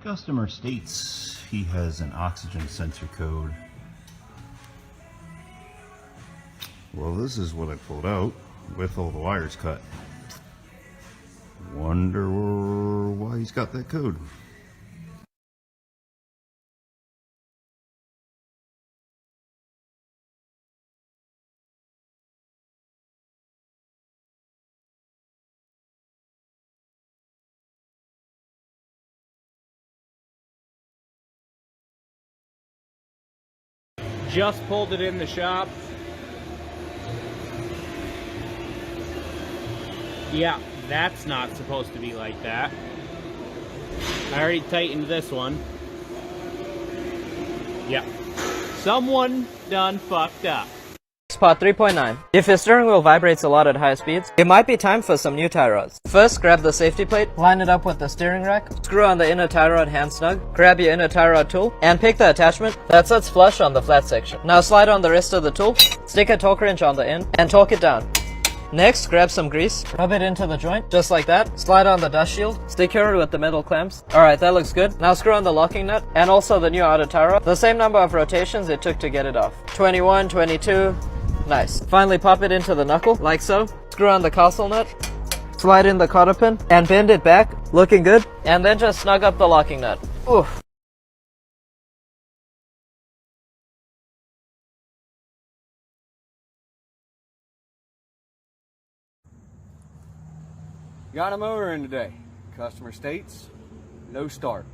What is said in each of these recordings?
Customer states he has an oxygen sensor code. Well, this is what I pulled out with all the wires cut. Wonder why he's got that code. Just pulled it in the shop. Yeah, that's not supposed to be like that. I already tightened this one. Yeah. Someone done fucked up. Spot 3.9. If your steering wheel vibrates a lot at high speeds, it might be time for some new tie rods. First, grab the safety plate, line it up with the steering rack, screw on the inner tie rod hand snug, grab your inner tie rod tool, and pick the attachment that sits flush on the flat section. Now slide on the rest of the tool, stick a torque wrench on the end, and torque it down. Next, grab some grease, rub it into the joint, just like that. Slide on the dust shield, secure it with the metal clamps. Alright, that looks good. Now screw on the locking nut, and also the new outer tie rod. The same number of rotations it took to get it off. 21, 22... Nice. Finally pop it into the knuckle, like so. Screw on the castle nut, slide in the cotter pin, and bend it back, looking good. And then just snug up the locking nut. Oof. Got a motor in today. Customer states, no start.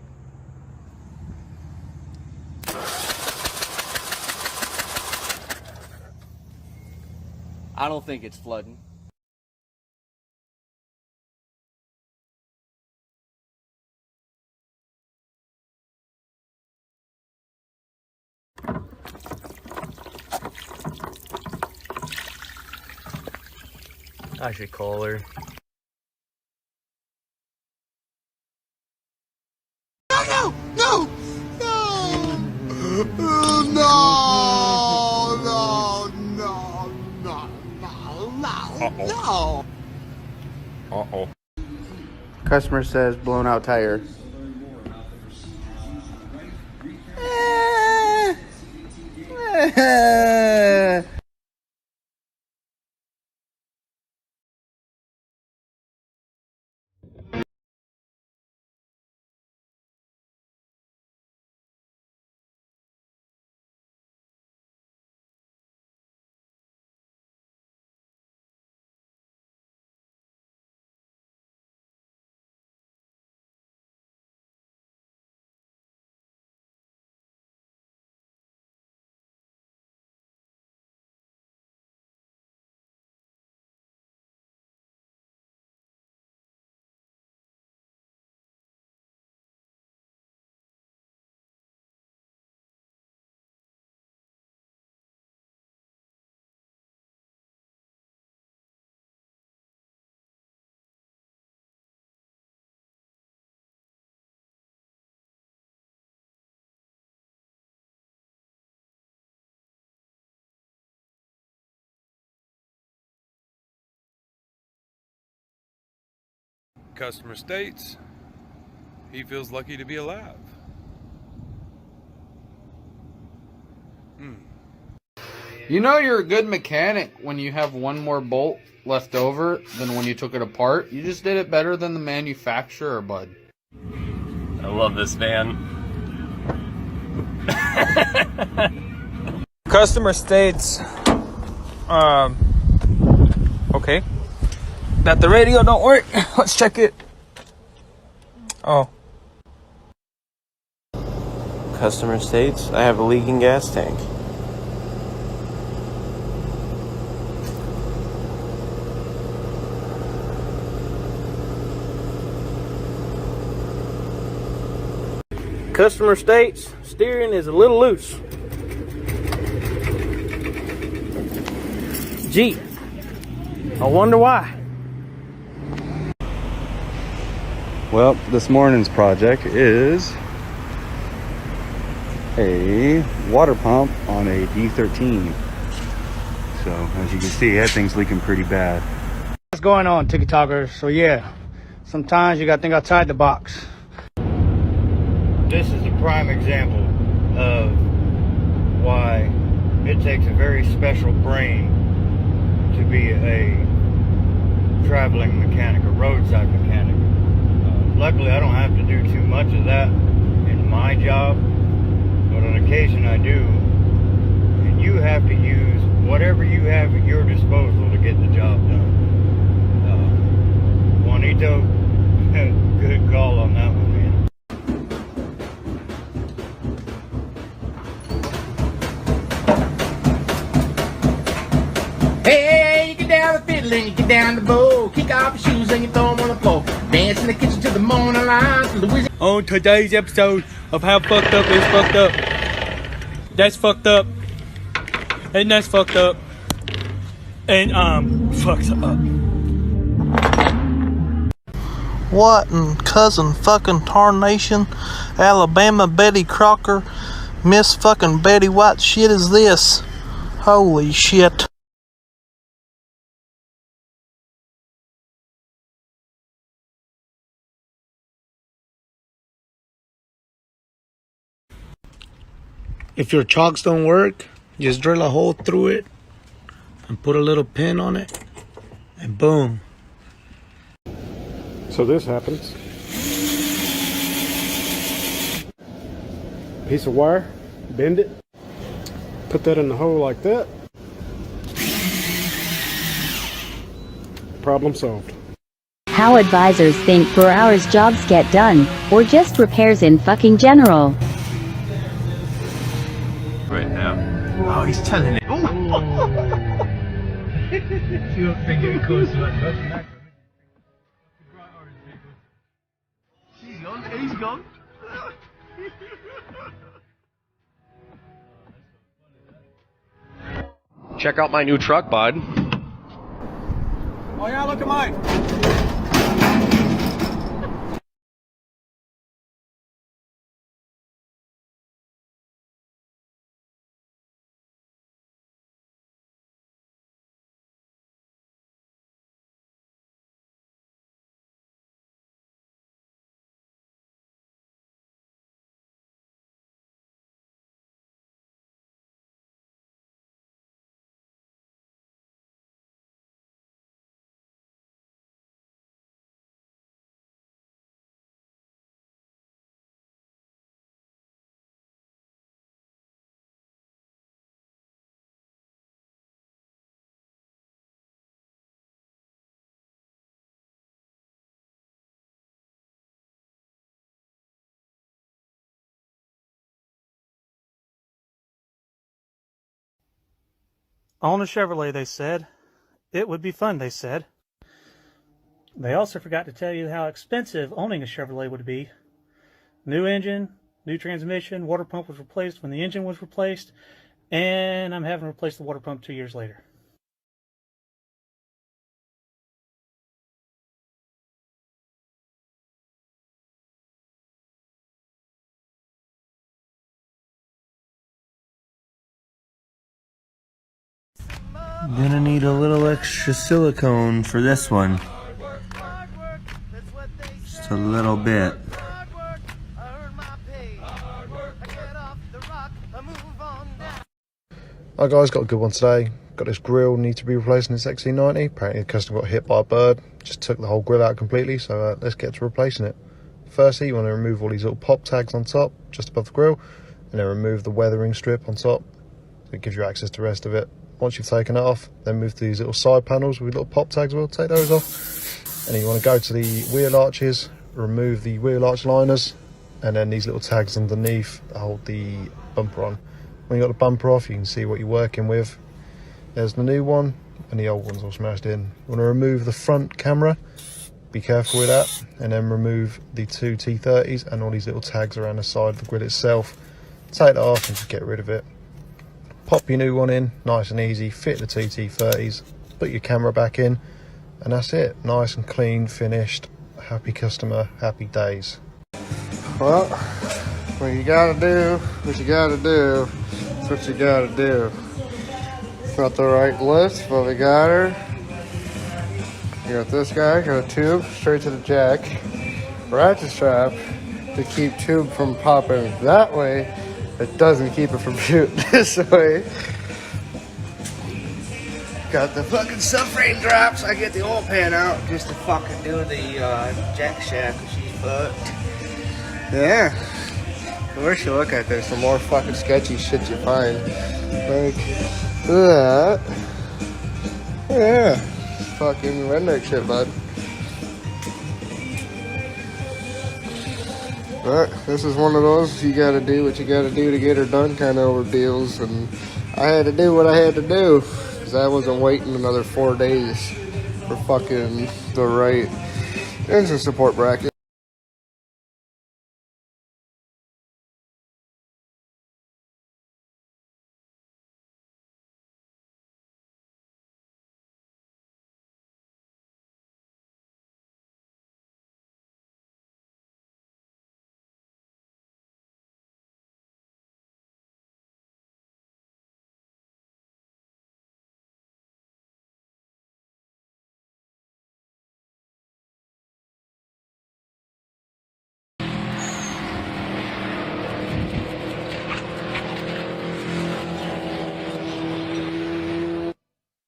I don't think it's flooding. I should call her. No! No! No! No! No! No! No! No! No! Uh-oh. Customer says blown out tire. Customer states he feels lucky to be alive. You know you're a good mechanic when you have one more bolt left over than when you took it apart. You just did it better than the manufacturer, bud. I love this van. Customer states, okay, that the radio don't work. Let's check it. Oh. Customer states, I have a leaking gas tank. Customer states, steering is a little loose. Gee, I wonder why. Well, this morning's project is a water pump on a D13. So, as you can see, that thing's leaking pretty bad. What's going on, TikTokers? So yeah, sometimes you gotta think outside the box. prime example of why it takes a very special brain to be a traveling mechanic, a roadside mechanic. Luckily, I don't have to do too much of that in my job, but on occasion I do. And you have to use whatever you have at your disposal to get the job done. Juanito, good call on that one, man. Hey, you get down the fiddle and you get down the bow. Kick off your shoes and you throw them on the floor. Dance in the kitchen till the morning light. Till the wizard. On today's episode of How Fucked Up Is Fucked Up. That's fucked up. And that's fucked up. And fucked up. What in cousin fucking tarnation, Alabama Betty Crocker, Miss fucking Betty White shit is this? Holy shit. If your chalks don't work, just drill a hole through it and put a little pin on it and boom. So this happens. Piece of wire, bend it, put that in the hole like that. Problem solved. How advisors think 4 hours jobs get done, or just repairs in fucking general. Right now. Oh, he's telling it. You don't think it goes like that? He's gone. Check out my new truck, bud. Oh yeah, look at mine. Own a Chevrolet, they said. It would be fun, they said. They also forgot to tell you how expensive owning a Chevrolet would be. New engine, new transmission, water pump was replaced when the engine was replaced, and I'm having to replace the water pump 2 years later. Gonna need a little extra silicone for this one. Just a little bit. Hi guys, got a good one today. Got this grill need to be replaced in this XC90. Apparently the customer got hit by a bird. Just took the whole grill out completely, so let's get to replacing it. Firstly, you want to remove all these little pop tags on top, just above the grill, and then remove the weathering strip on top, so it gives you access to the rest of it. Once you've taken it off, then move to these little side panels with little pop tags. We'll take those off, and then you want to go to the wheel arches, remove the wheel arch liners, and then these little tags underneath hold the bumper on. When you got the bumper off, you can see what you're working with. There's the new one, and the old one's all smashed in. You want to remove the front camera, be careful with that, and then remove the two T30s and all these little tags around the side of the grill itself. Take that off and just get rid of it. Pop your new one in, nice and easy, fit the two T30s, put your camera back in, and that's it. Nice and clean, finished, happy customer, happy days. Well, what you gotta do, what you gotta do, that's what you gotta do. Got the right list, but we got her. You got this guy, got a tube straight to the jack, ratchet strap, to keep tube from popping that way. It doesn't keep it from shooting this way. Got the fucking subframe drops. I get the oil pan out just to fucking do the jack shaft because she's fucked. Yeah. The worse you look at this, the more fucking sketchy shit you find. Like that. Yeah. Fucking redneck shit, bud. But this is one of those you gotta do what you gotta do to get her done kind of ordeals, and I had to do what I had to do because I wasn't waiting another 4 days for fucking the right engine support bracket.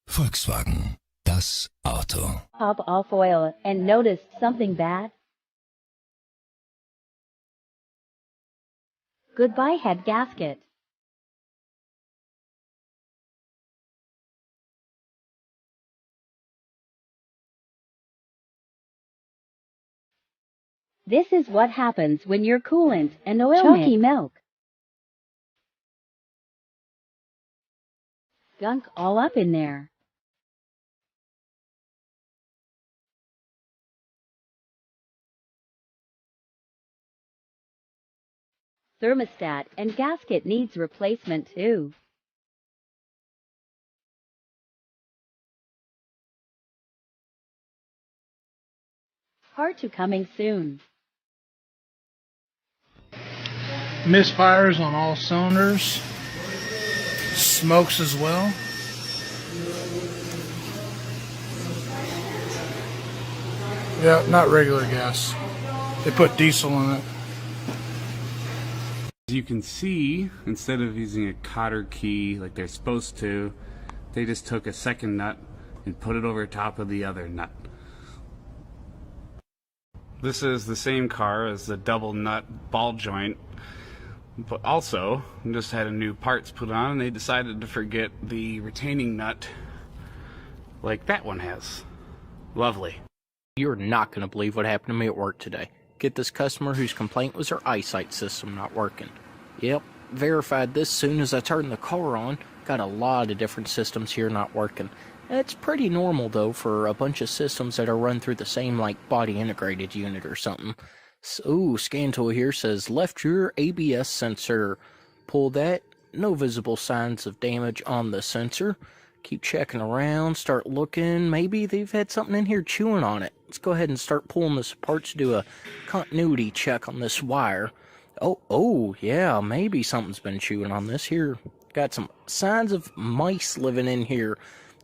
Volkswagen, das Auto. Top off oil and noticed something bad? Goodbye head gasket. This is what happens when your coolant and oil chalky milk. Gunk all up in there. Thermostat and gasket needs replacement too. Part 2 coming soon. Misfires on all cylinders. Smokes as well. Yeah, not regular gas. They put diesel in it. As you can see, instead of using a cotter key like they're supposed to, they just took a second nut and put it over top of the other nut. This is the same car as the double nut ball joint, but also just had a new parts put on and they decided to forget the retaining nut like that one has. Lovely. You're not going to believe what happened to me at work today. Get this customer whose complaint was her eyesight system not working. Yep, verified this soon as I turned the car on. Got a lot of different systems here not working. It's pretty normal though for a bunch of systems that are run through the same like body integrated unit or something. So, scan tool here says left rear ABS sensor. Pull that. No visible signs of damage on the sensor. Keep checking around, start looking. Maybe they've had something in here chewing on it. Let's go ahead and start pulling this apart to do a continuity check on this wire. Oh, yeah, maybe something's been chewing on this here. Got some signs of mice living in here.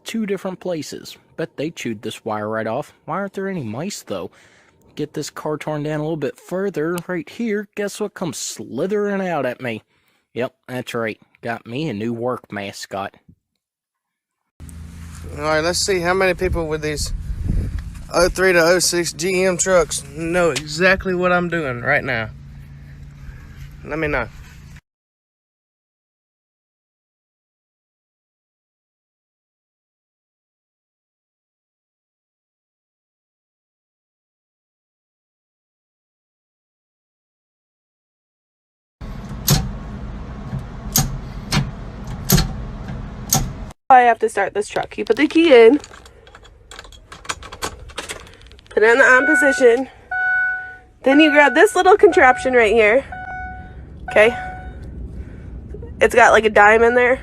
2 different places. Bet they chewed this wire right off. Why aren't there any mice, though? Get this car torn down a little bit further. Right here, guess what comes slithering out at me? Yep, that's right. Got me a new work mascot. Alright, let's see how many people with these 03 to 06 GM trucks know exactly what I'm doing right now. Let me know. I have to start this truck. You put the key in, put it in the on position, then you grab this little contraption right here, okay? It's got like a dime in there,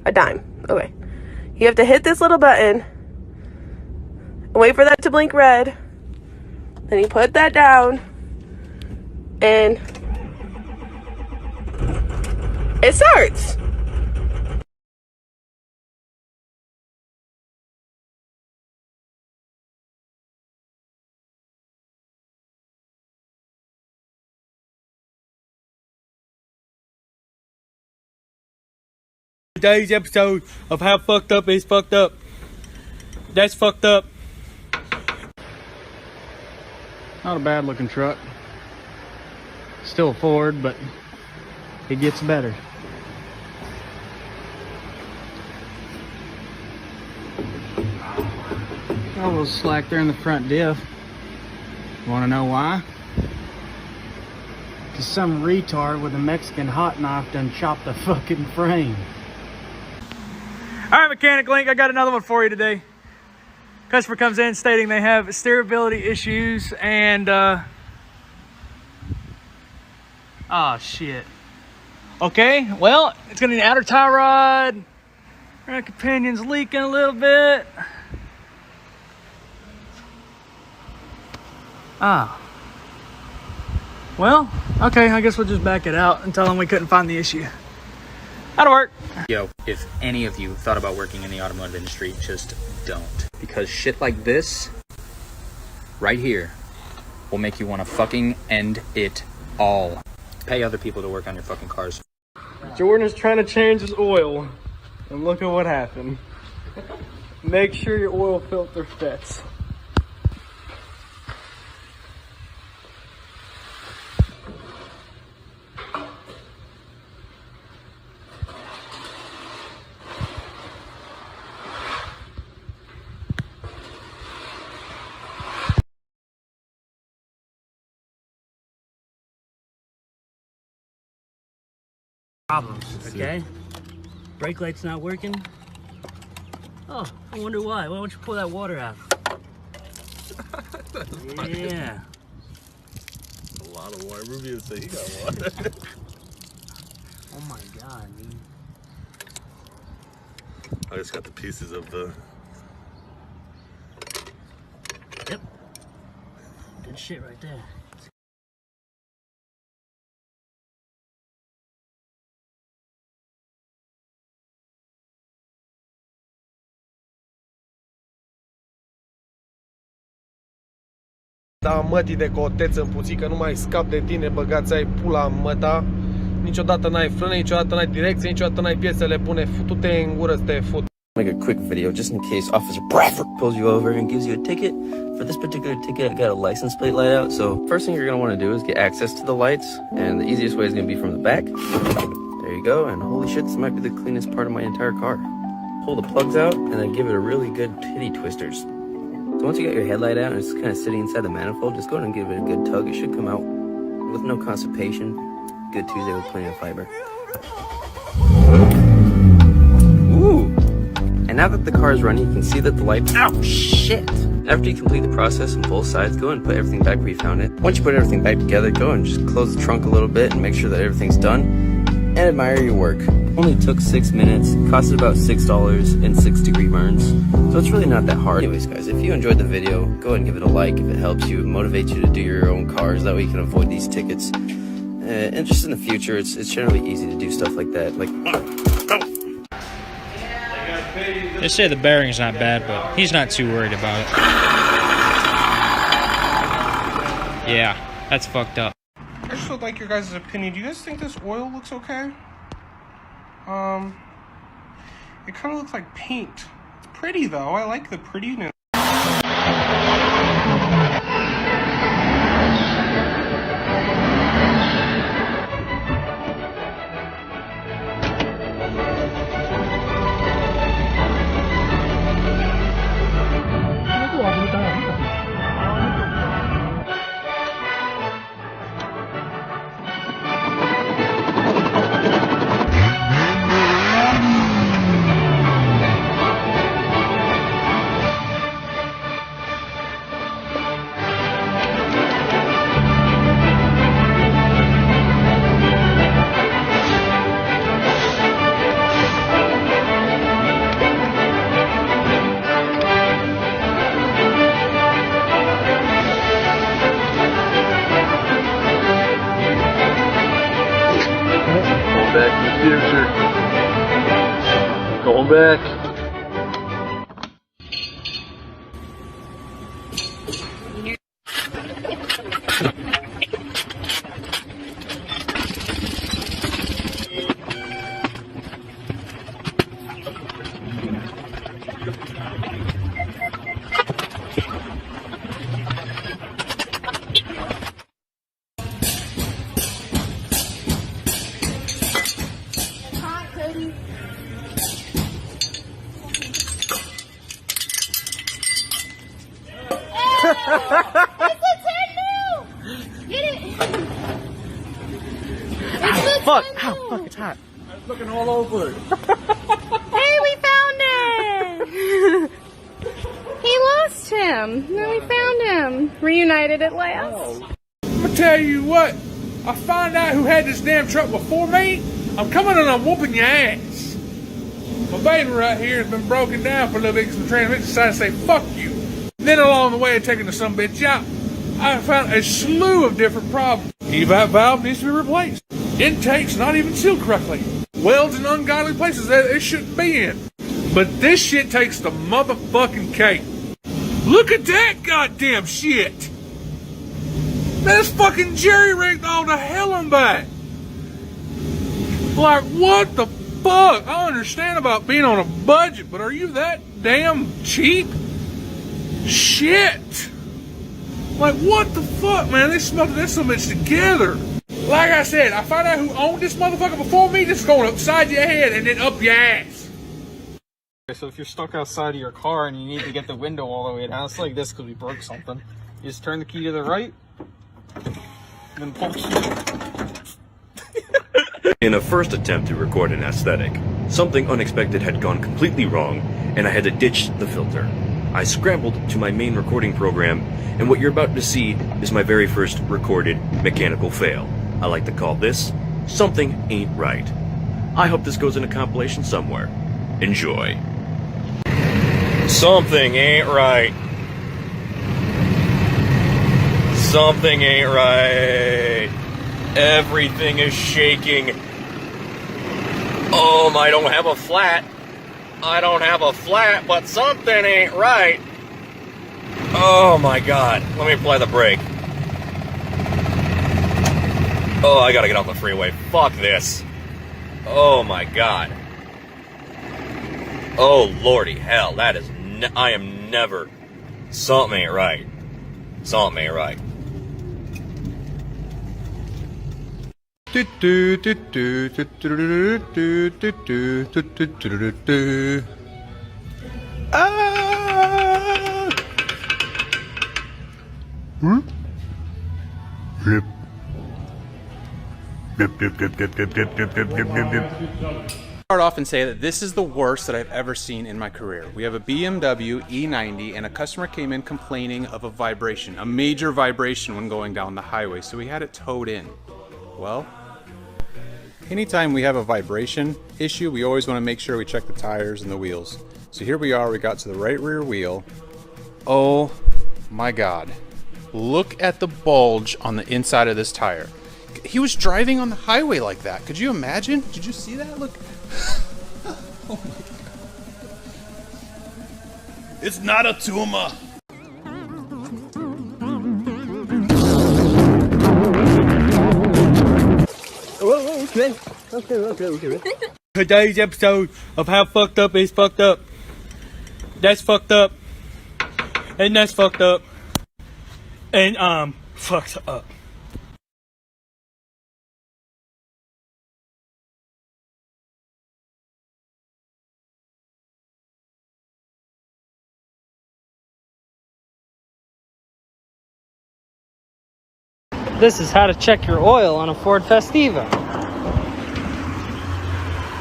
a dime, okay. You have to hit this little button and wait for that to blink red, then you put that down, and it starts. Today's episode of how fucked up is fucked up. That's fucked up. Not a bad looking truck. Still a Ford, but it gets better. Got a little slack there in the front diff. Want to know why? Because some retard with a Mexican hot knife done chopped the fucking frame. All right, Mechanic Link, I got another one for you today. Customer comes in stating they have steerability issues and oh shit. Okay, well, it's gonna need an outer tie rod. Rack companion's leaking a little bit. Ah. Well, okay, I guess we'll just back it out and tell them we couldn't find the issue. That'll work. Yo, if any of you thought about working in the automotive industry, just don't. Because shit like this, right here, will make you want to fucking end it all. Pay other people to work on your fucking cars. Jordan is trying to change his oil, and look at what happened. Make sure your oil filter fits. Problems, okay? Brake light's not working. Oh, I wonder why. Why don't you pull that water out? Yeah. A lot of water. Ruby would say he got water. Oh my god, dude. I just got the pieces of the... Yep. Good shit right there. Da, mătii de coteț în puțică, nu mai scap de tine, băgați ai pula în măta. Niciodată n-ai frâne, niciodată n-ai direcție, niciodată n-ai piesele bune. Futu-te în gură să te fut. Make a quick video just in case Officer Bradford pulls you over and gives you a ticket. For this particular ticket, I got a license plate light out. So first thing you're going to want to do is get access to the lights. And the easiest way is going to be from the back. There you go. And holy shit, this might be the cleanest part of my entire car. Pull the plugs out and then give it a really good titty twisters. So once you got your headlight out and it's kind of sitting inside the manifold, just go ahead and give it a good tug. It should come out with no constipation. Good Tuesday with plenty of fiber. Ooh! And now that the car is running, you can see that the light... Ow, shit! After you complete the process on both sides, go and put everything back where you found it. Once you put everything back together, go and just close the trunk a little bit and make sure that everything's done. And admire your work. Only took 6 minutes, costed about $6 and 6-degree burns. So it's really not that hard. Anyways, guys, if you enjoyed the video, go ahead and give it a like if it helps you, motivate you to do your own cars. That way you can avoid these tickets. And just in the future, it's generally easy to do stuff like that. Like, They say the bearing's not bad, but he's not too worried about it. Yeah, that's fucked up. I just would like your guys' opinion. Do you guys think this oil looks okay? It kind of looks like paint. It's pretty though. I like the prettiness. Back in the future. Going back. Get it! Fuck! Ow, fuck, it's hot. I was looking all over it. Hey, we found it! He lost him. Then we found him. Reunited at last. I'm gonna tell you what. I find out who had this damn truck before me. I'm coming and I'm whooping your ass. My baby right here has been broken down for a little bit because the transmission decided to say fuck you. Then along the way of taking the some bitch out, I found a slew of different problems. Evap valve needs to be replaced. Intake's not even sealed correctly. Welds in ungodly places that it shouldn't be in. But this shit takes the motherfucking cake. Look at that goddamn shit. That's fucking jerry-rigged all to hell and back. Like, what the fuck? I understand about being on a budget, but are you that damn cheap? Shit. Like, what the fuck, man? They smelted this so much together. Like I said, I found out who owned this motherfucker before me. This is going upside your head and then up your ass. So if you're stuck outside of your car and you need to get the window all the way down, it's like this because we broke something. You just turn the key to the right, and then pull the key. In a first attempt to record an aesthetic, something unexpected had gone completely wrong, and I had to ditch the filter. I scrambled to my main recording program, and what you're about to see is my very first recorded mechanical fail. I like to call this, Something Ain't Right. I hope this goes in a compilation somewhere. Enjoy. Something ain't right. Something ain't right. Everything is shaking. I don't have a flat. I don't have a flat, but something ain't right. Oh my god. Let me apply the brake. Oh, I gotta get off the freeway. Fuck this. Oh my god. Oh lordy hell, that is I am never. Something ain't right. Something ain't right. Blip. Blip, blip, blip, blip, blip, blip, blip, blip, blip, blip. Start off and say that this is the worst that I've ever seen in my career. We have a BMW E90 and a customer came in complaining of a vibration, a major vibration when going down the highway, so we had it towed in. Well, anytime we have a vibration issue, we always want to make sure we check the tires and the wheels. So here we are, we got to the right rear wheel. Oh my god. Look at the bulge on the inside of this tire. He was driving on the highway like that. Could you imagine? Did you see that? Look. Oh my god. It's not a tumor. Okay. Today's episode of How Fucked Up is Fucked Up. That's fucked up. And that's fucked up. And fucked up. This is how to check your oil on a Ford Festiva.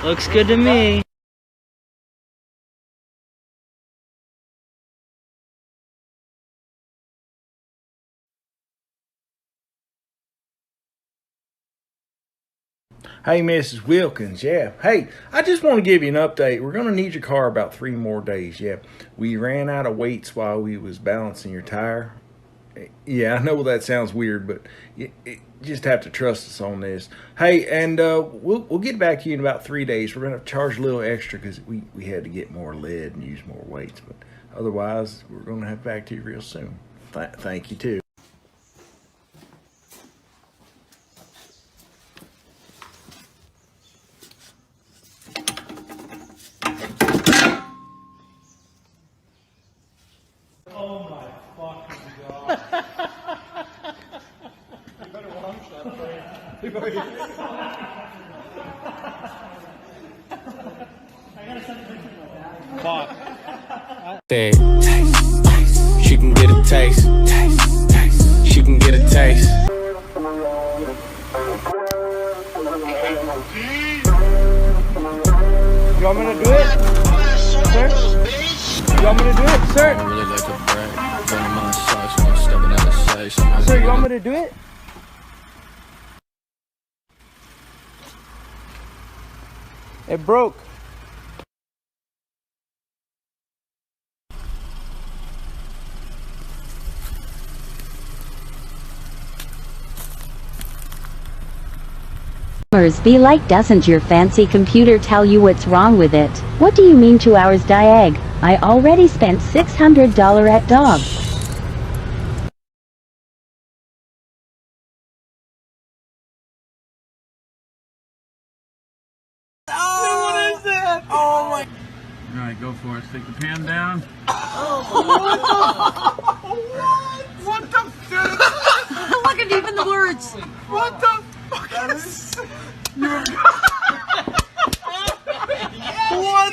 Looks good to me. Hey, Mrs. Wilkins, yeah. Hey, I just want to give you an update. We're going to need your car about 3 more days, yeah. We ran out of weights while we was balancing your tire. Yeah, I know that sounds weird, but you just have to trust us on this. Hey, and we'll get back to you in about 3 days. We're going to charge a little extra because we had to get more lead and use more weights. But otherwise, we're going to have back to you real soon. Thank you, too. Oh my fucking god. You better watch that, Fred. You better... I gotta send a picture of that. Fuck. Taste. She can get a taste. You want me to do it? Sir? You want me to do it, sir? Sir, you want me to do it? It broke. Be like, doesn't your fancy computer tell you what's wrong with it? What do you mean 2 hours diag? I already spent $600 at dog. Oh, what is that? Oh my. Alright, go for it. Stick the pan down. What the fuck? Look at even the words. What the fuck is What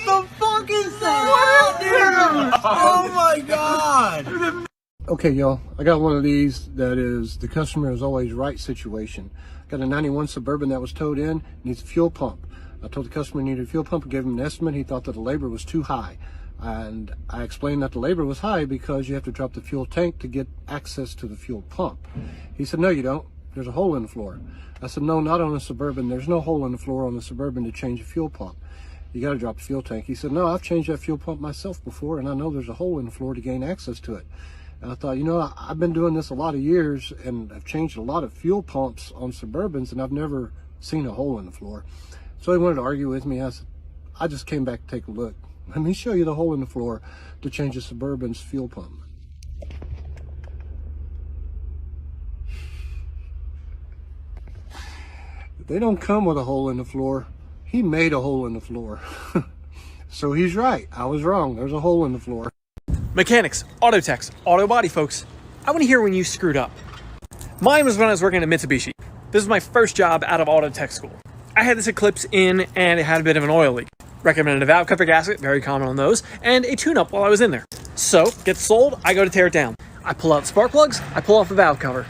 the fuck is that? Oh my god! Okay, y'all, I got one of these that is the customer is always right situation. Got a 91 Suburban that was towed in, needs a fuel pump. I told the customer he needed a fuel pump and gave him an estimate. He thought that the labor was too high. And I explained that the labor was high because you have to drop the fuel tank to get access to the fuel pump. He said, no, you don't. There's a hole in the floor. I said, no, not on a Suburban. There's no hole in the floor on the Suburban to change a fuel pump. You got to drop the fuel tank. He said, no, I've changed that fuel pump myself before, and I know there's a hole in the floor to gain access to it. And I thought, you know, I've been doing this a lot of years, and I've changed a lot of fuel pumps on Suburbans, and I've never seen a hole in the floor. So he wanted to argue with me. I said, I just came back to take a look. Let me show you the hole in the floor to change a Suburban's fuel pump. They don't come with a hole in the floor. He made a hole in the floor. So he's right. I was wrong. There's a hole in the floor. Mechanics, auto techs, auto body folks, I want to hear when you screwed up. Mine was when I was working at Mitsubishi. This was my first job out of auto tech school. I had this Eclipse in and it had a bit of an oil leak. Recommended a valve cover gasket, very common on those, and a tune-up while I was in there. So, gets sold, I go to tear it down. I pull out the spark plugs, I pull off the valve cover.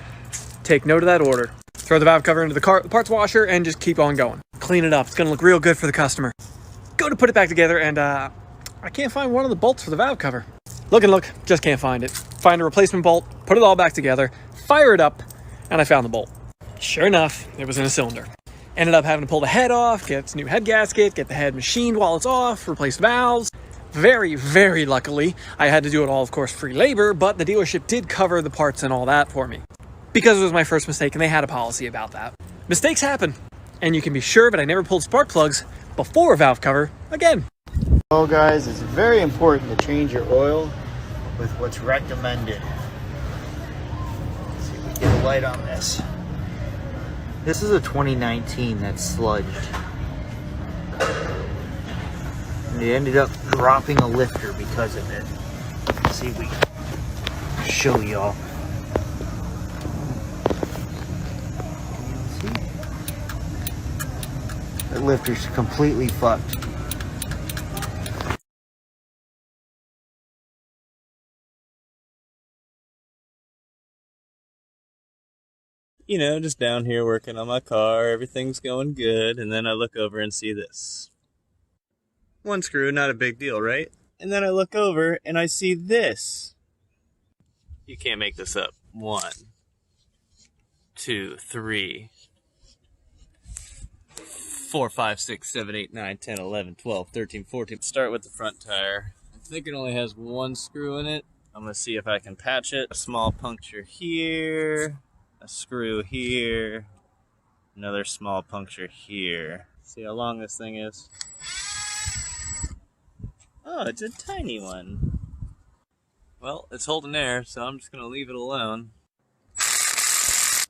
Take note of that order. Throw the valve cover into the parts washer and just keep on going. Clean it up, it's gonna look real good for the customer. Go to put it back together and I can't find one of the bolts for the valve cover. Look and look, just can't find it. Find a replacement bolt, put it all back together, fire it up, and I found the bolt. Sure enough, it was in a cylinder. Ended up having to pull the head off, get a new head gasket, get the head machined while it's off, replace valves. Very, very luckily, I had to do it all, of course, free labor, but the dealership did cover the parts and all that for me. Because it was my first mistake and they had a policy about that. Mistakes happen, and you can be sure that I never pulled spark plugs before a valve cover again. Well guys, it's very important to change your oil with what's recommended. Let's see if we get a light on this. This is a 2019 that's sludged. And they ended up dropping a lifter because of it. Let's see if we can show y'all. See? That lifter's completely fucked. You know, just down here working on my car, everything's going good, and then I look over and see this. One screw, not a big deal, right? And then I look over and I see this. You can't make this up. 1, 2, 3, 4, 5, 6, 7, 8, 9, 10, 11, 12, 13, 14. Start with the front tire. I think it only has one screw in it. I'm gonna see if I can patch it. A small puncture here. A screw here, another small puncture here. See how long this thing is? Oh, it's a tiny one. Well, it's holding air, so I'm just gonna leave it alone.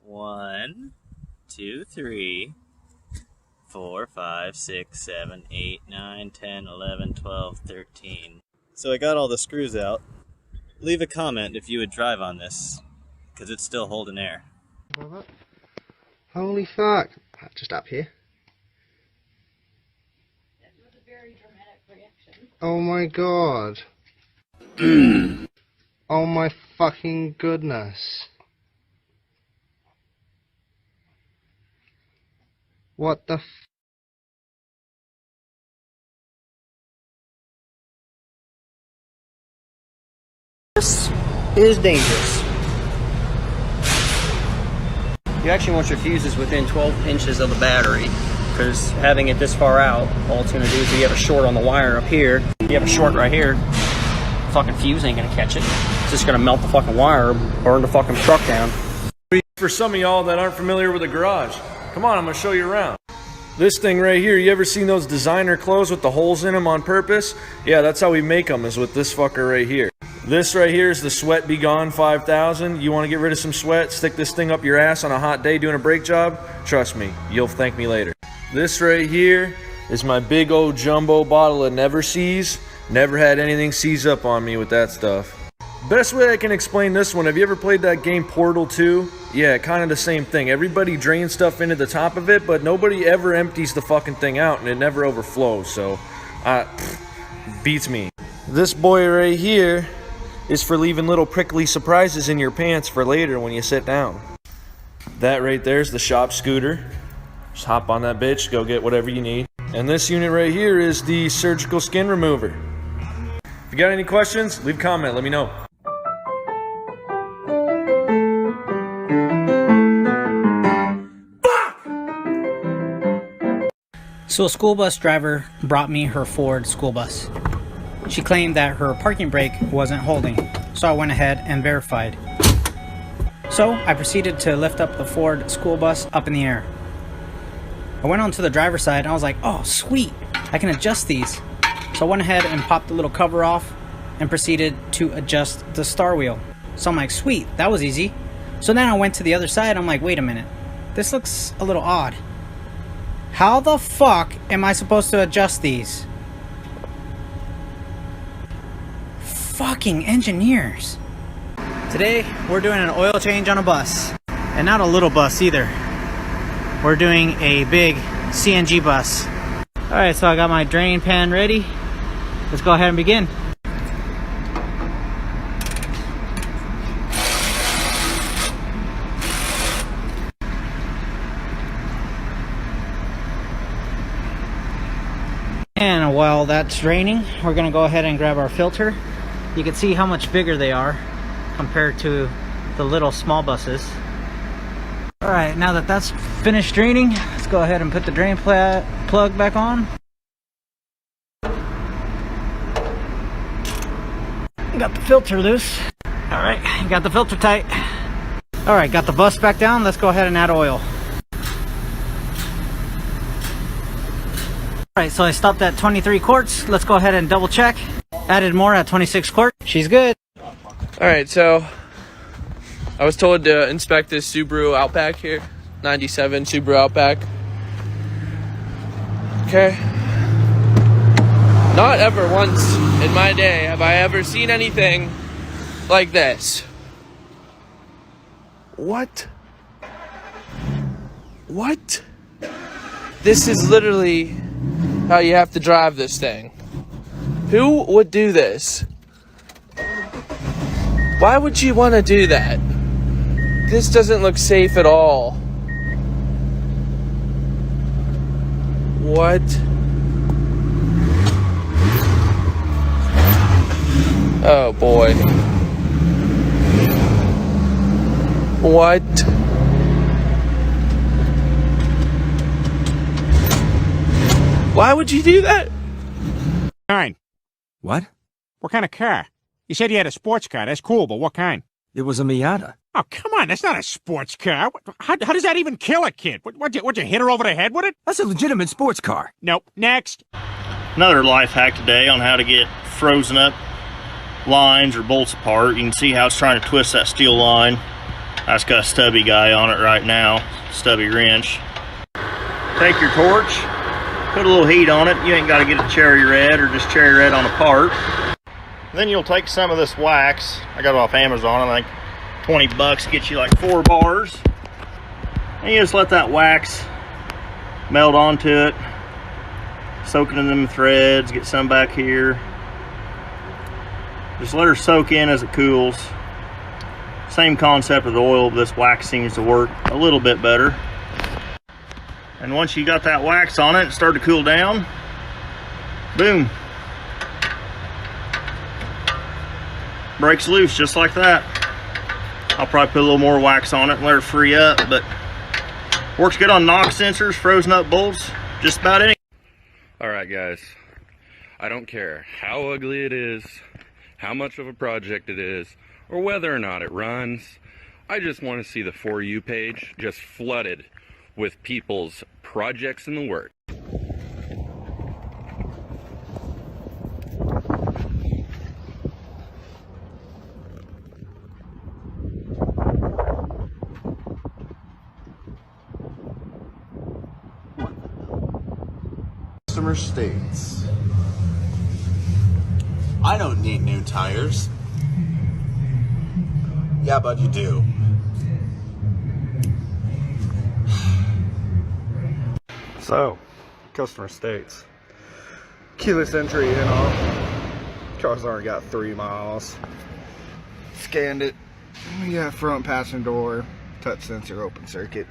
1, 2, 3, 4, 5, 6, 7, 8, 9, 10, 11, 12, 13. So I got all the screws out. Leave a comment if you would drive on this, because it's still holding air. Holy fuck. Just up here. That was a very dramatic reaction. Oh my god. Oh my fucking goodness. What the This is dangerous. You actually want your fuses within 12 inches of the battery, because having it this far out, all it's going to do is if you have a short on the wire up here, you have a short right here, fucking fuse ain't going to catch it. It's just going to melt the fucking wire, burn the fucking truck down. For some of y'all that aren't familiar with a garage, come on, I'm going to show you around. This thing right here, you ever seen those designer clothes with the holes in them on purpose? Yeah, that's how we make them, is with this fucker right here. This right here is the Sweat Be Gone 5000. You want to get rid of some sweat, stick this thing up your ass on a hot day doing a brake job? Trust me, you'll thank me later. This right here is my big old jumbo bottle of Never Seize. Never had anything seize up on me with that stuff. Best way I can explain this one, have you ever played that game Portal 2? Yeah, kind of the same thing. Everybody drains stuff into the top of it, but nobody ever empties the fucking thing out, and it never overflows, so beats me. This boy right here is for leaving little prickly surprises in your pants for later when you sit down. That right there is the shop scooter. Just hop on that bitch, go get whatever you need. And this unit right here is the surgical skin remover. If you got any questions, leave a comment, let me know. So a school bus driver brought me her Ford school bus. She claimed that her parking brake wasn't holding, so I went ahead and verified. So I proceeded to lift up the Ford school bus up in the air. I went onto the driver's side and I was like, oh sweet, I can adjust these. So I went ahead and popped the little cover off and proceeded to adjust the star wheel. So I'm like, sweet, that was easy. So then I went to the other side, I'm like, wait a minute, this looks a little odd. How the fuck am I supposed to adjust these? Fucking engineers. Today, we're doing an oil change on a bus. And not a little bus either. We're doing a big CNG bus. Alright, so I got my drain pan ready. Let's go ahead and begin. And while that's draining, we're gonna go ahead and grab our filter. You can see how much bigger they are compared to the little small buses. All right, now that that's finished draining, let's go ahead and put the drain plug back on. Got the filter loose. All right, got the filter tight. All right, got the bus back down. Let's go ahead and add oil. Alright, so I stopped at 23 quarts. Let's go ahead and double check. Added more at 26 quarts. She's good. Alright, so I was told to inspect this Subaru Outback here. 97 Subaru Outback. Okay. Not ever once in my day have I ever seen anything like this. What? What? This is literally how you have to drive this thing. Who would do this? Why would you want to do that? This doesn't look safe at all. What? Oh boy. What? Why would you do that? Kind. What? What kind of car? You said you had a sports car. That's cool, but what kind? It was a Miata. Oh, come on. That's not a sports car. How does that even kill a kid? What'd you hit her over the head with it? That's a legitimate sports car. Nope. Next. Another life hack today on how to get frozen up lines or bolts apart. You can see how it's trying to twist that steel line. That's got a stubby guy on it right now. Stubby wrench. Take your torch. Put a little heat on it. You ain't got to get it cherry red or just cherry red on a part. Then you'll take some of this wax. I got it off Amazon. I think 20 bucks gets you like 4 bars. And you just let that wax melt onto it. Soak it in them threads. Get some back here. Just let her soak in as it cools. Same concept of the oil, but this wax seems to work a little bit better. And once you got that wax on it, start to cool down, boom. breaks loose just like that. I'll probably put a little more wax on it and let her free up, but works good on knock sensors, frozen up bolts, just about any. Alright guys, I don't care how ugly it is, how much of a project it is, or whether or not it runs. I just want to see the For You page just flooded with people's projects in the works. Customer states, I don't need new tires. Yeah, but you do. So, customer states, keyless entry in off. Car's already got 3 miles. Scanned it. Yeah, front passenger door, touch sensor, open circuit.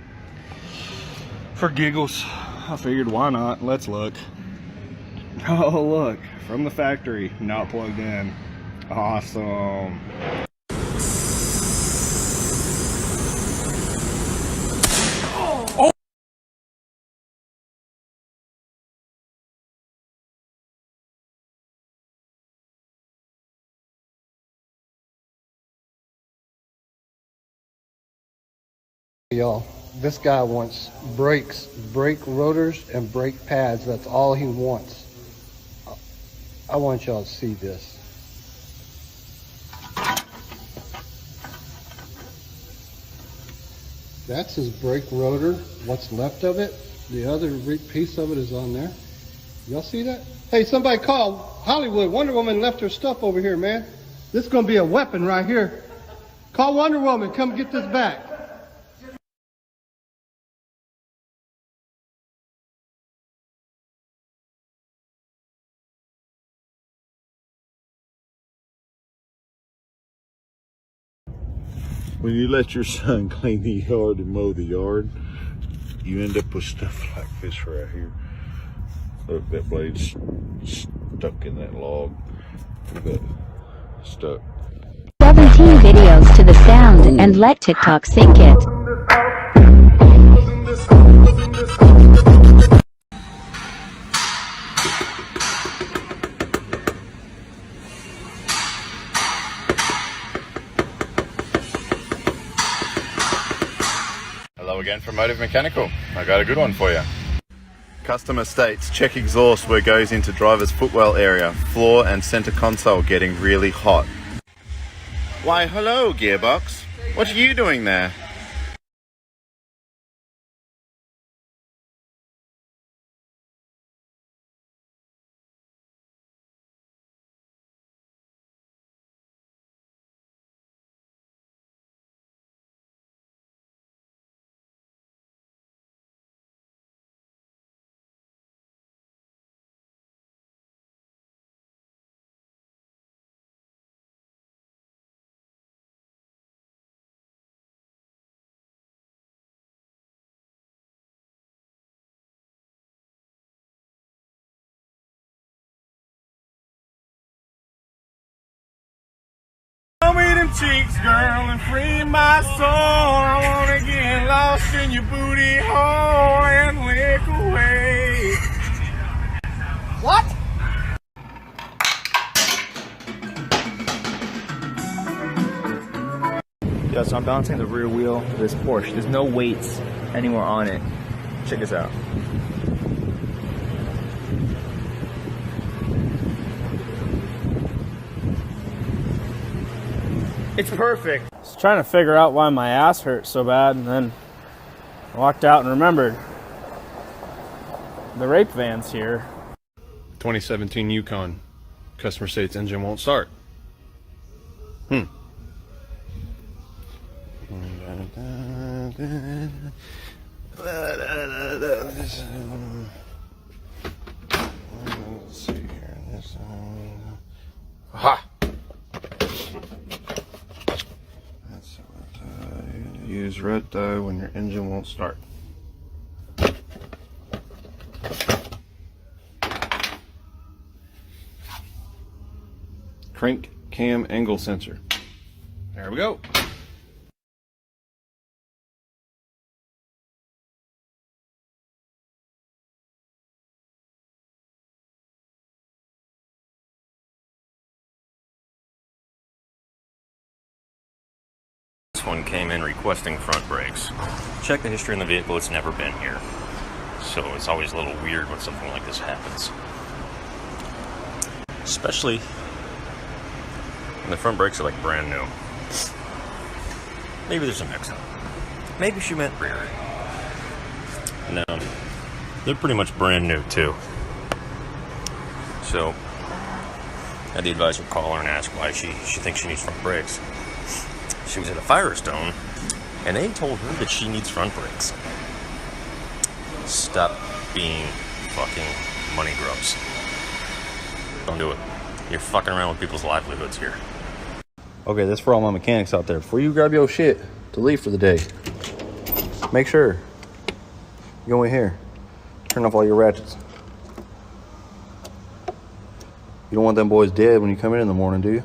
For giggles, I figured why not? Let's look. Oh look, from the factory, not plugged in. Awesome. Oh. Y'all, this guy wants brakes, brake rotors, and brake pads. That's all he wants. I want y'all to see this. That's his brake rotor, what's left of it. The other piece of it is on there. Y'all see that? Hey, somebody call Hollywood. Wonder Woman left her stuff over here, man. This is gonna be a weapon right here. Call Wonder Woman, come get this back. When you let your son clean the yard and mow the yard, you end up with stuff like this right here. Look, that blade's stuck in that log. Look at that, stuck. 17 videos to the sound and let TikTok sync it. Hello again from Motive Mechanical. I got a good one for you. Customer states, check exhaust where goes into driver's footwell area. Floor and center console getting really hot. Why, hello, gearbox. What are you doing there? Show me them cheeks, girl, and free my soul. I wanna get lost in your booty hole and lick away. What? Yeah, so I'm balancing the rear wheel of this Porsche. There's no weights anywhere on it. Check this out. It's perfect. I was trying to figure out why my ass hurt so bad, and then I walked out and remembered the rape van's here. 2017 Yukon. Customer states engine won't start. Let's see here. Aha! That's what use red dye when your engine won't start. Crank cam angle sensor. There we go. This one came in requesting front brakes. Check the history in the vehicle, it's never been here. So it's always a little weird when something like this happens. Especially when the front brakes are like brand new. Maybe there's a mix-up. Maybe she meant rear. No, they're pretty much brand new too. So I had the advisor call her and ask why she thinks she needs front brakes. She was at a Firestone, and they told her that she needs front brakes. Stop being fucking money grubs. Don't do it. You're fucking around with people's livelihoods here. Okay, this for all my mechanics out there. Before you grab your shit to leave for the day, make sure you go in here, turn off all your ratchets. You don't want them boys dead when you come in the morning, do you?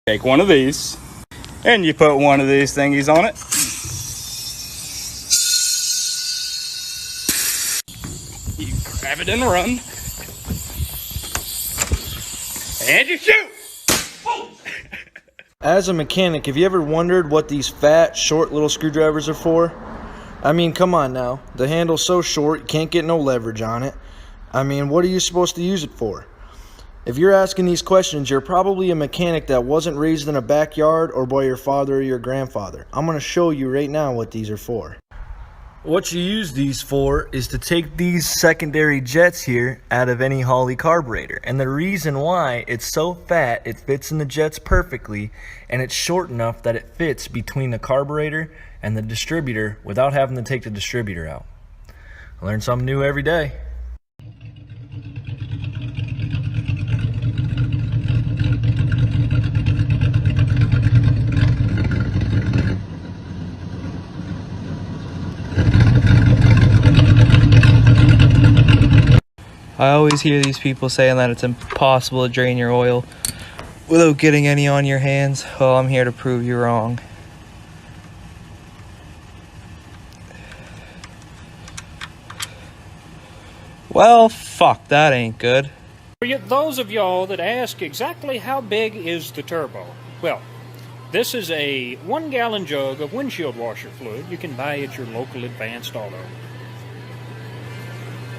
Take one of these, and you put one of these thingies on it. You grab it and run. And you shoot! As a mechanic, have you ever wondered what these fat, short little screwdrivers are for? I mean, come on now. The handle's so short, you can't get no leverage on it. I mean, what are you supposed to use it for? If you're asking these questions, you're probably a mechanic that wasn't raised in a backyard or by your father or your grandfather. I'm going to show you right now what these are for. What you use these for is to take these secondary jets here out of any Holley carburetor. And the reason why it's so fat, it fits in the jets perfectly, and it's short enough that it fits between the carburetor and the distributor without having to take the distributor out. I learn something new every day. I always hear these people saying that it's impossible to drain your oil without getting any on your hands. Well, I'm here to prove you wrong. Well, fuck, that ain't good. For those of y'all that ask exactly how big is the turbo, well, this is a 1-gallon jug of windshield washer fluid you can buy at your local Advanced Auto.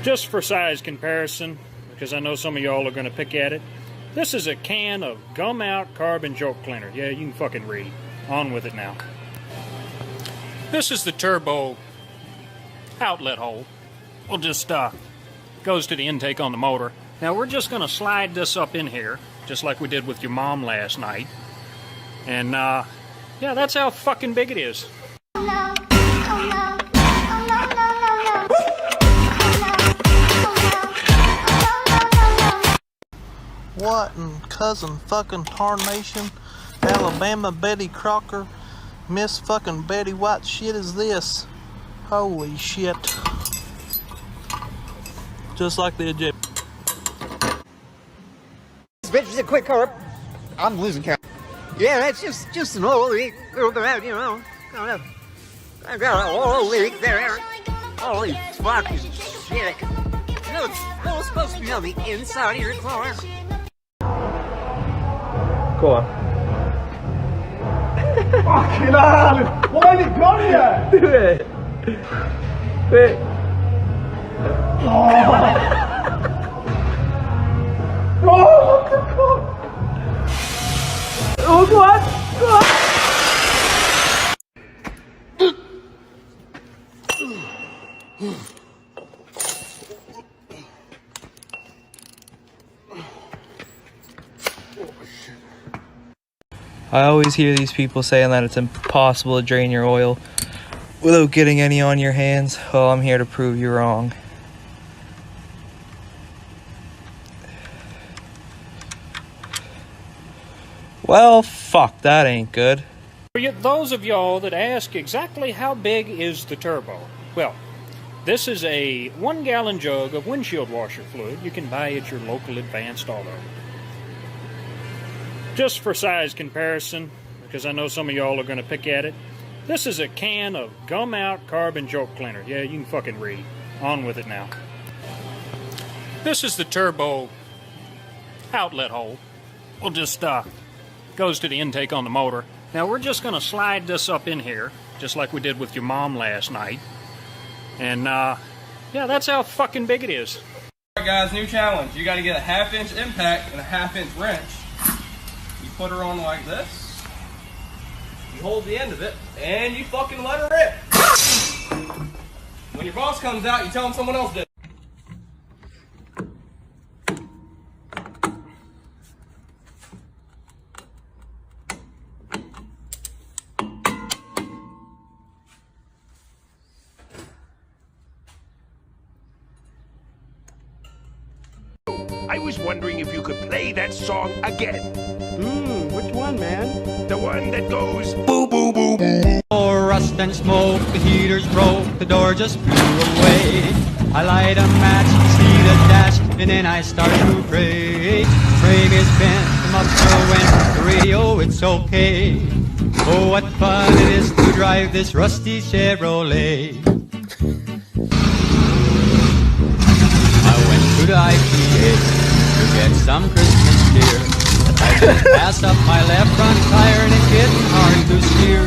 Just for size comparison, because I know some of y'all are going to pick at it, this is a can of Gum Out Carbon Joke Cleaner. Yeah, you can fucking read. On with it now. This is the turbo outlet hole. We'll just, goes to the intake on the motor. Now we're just going to slide this up in here, just like we did with your mom last night. And, yeah, that's how fucking big it is. What in cousin fucking tarnation, Alabama Betty Crocker, Miss fucking Betty White shit is this? Holy shit. Just like the Egypt. This bitch is a quick carb. I'm losing count. Yeah, that's just an oil leak. Little bit out, you know. I got an oil leak there. Holy fucking shit. You know, it's supposed to be on the inside of your car. Go on. Fucking hell! Why ain't it gone yet? Do it. Wait. Oh, Oh, go on. Go on. I always hear these people saying that it's impossible to drain your oil without getting any on your hands. Well, I'm here to prove you wrong. Well, fuck, that ain't good. For those of y'all that ask exactly how big is the turbo, Well, this is a 1-gallon jug of windshield washer fluid you can buy at your local Advanced Auto. Just for size comparison, because I know some of y'all are going to pick at it, this is a can of Gum Out Carbon Joke Cleaner. Yeah, you can fucking read. On with it now. This is the turbo outlet hole. We'll just, goes to the intake on the motor. Now we're just going to slide this up in here, just like we did with your mom last night. And, yeah, that's how fucking big it is. Alright guys, new challenge. You gotta get a 1/2-inch impact and a 1/2-inch wrench. You put her on like this. You hold the end of it, and you fucking let her rip. When your boss comes out, you tell him someone else did it. I was wondering if you could play that song again. Which one, man? The one that goes boo boo boo. Oh, rust and smoke, the heater's broke, the door just blew away. I light a match, see the dash, and then I start to pray. Frame is bent, the muffler went, the radio, it's okay. Oh, what fun it is to drive this rusty Chevrolet. I went to the IPA to get some Christmas cheer. I just passed up my left front tire and it's getting hard to steer.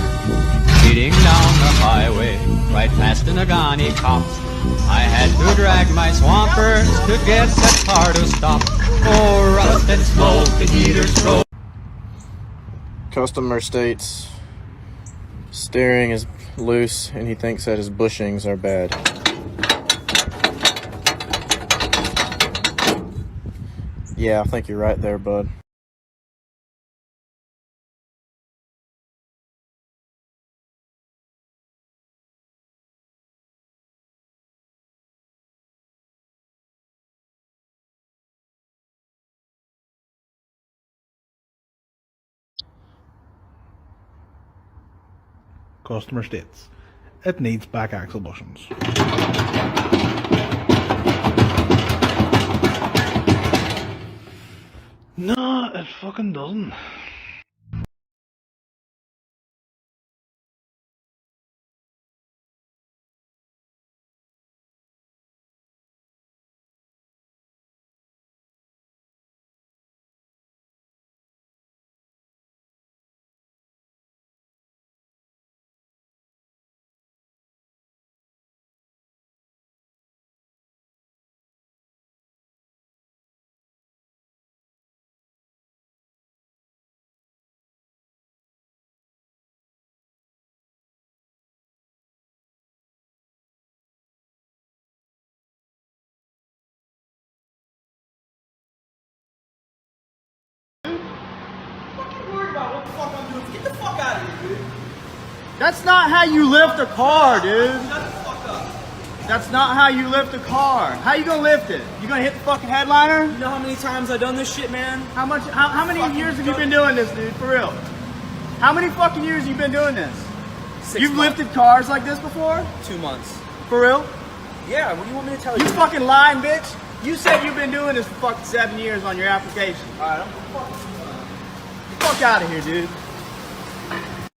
Speeding down the highway, right past the Nagani cops. I had to drag my swampers to get that car to stop. Oh, rust and smoke, the heater's broke. Customer states steering is loose and he thinks that his bushings are bad. Yeah, I think you're right there, bud. Customer states it needs back axle bushings. No, it fucking doesn't. Get the fuck out of here, dude. That's not how you lift a car, dude. Shut the fuck up. That's not how you lift a car. How you gonna lift it? You gonna hit the fucking headliner? You know how many times I've done this shit, man? How many years have you been doing this, dude? For real? How many fucking years have you been doing this? 6 You've months. lifted cars like this before? 2 months. For real? Yeah, what do you want me to tell you? You fucking lying, bitch. You said you've been doing this for fucking 7 years on your application. Alright, Get the fuck out of here, dude.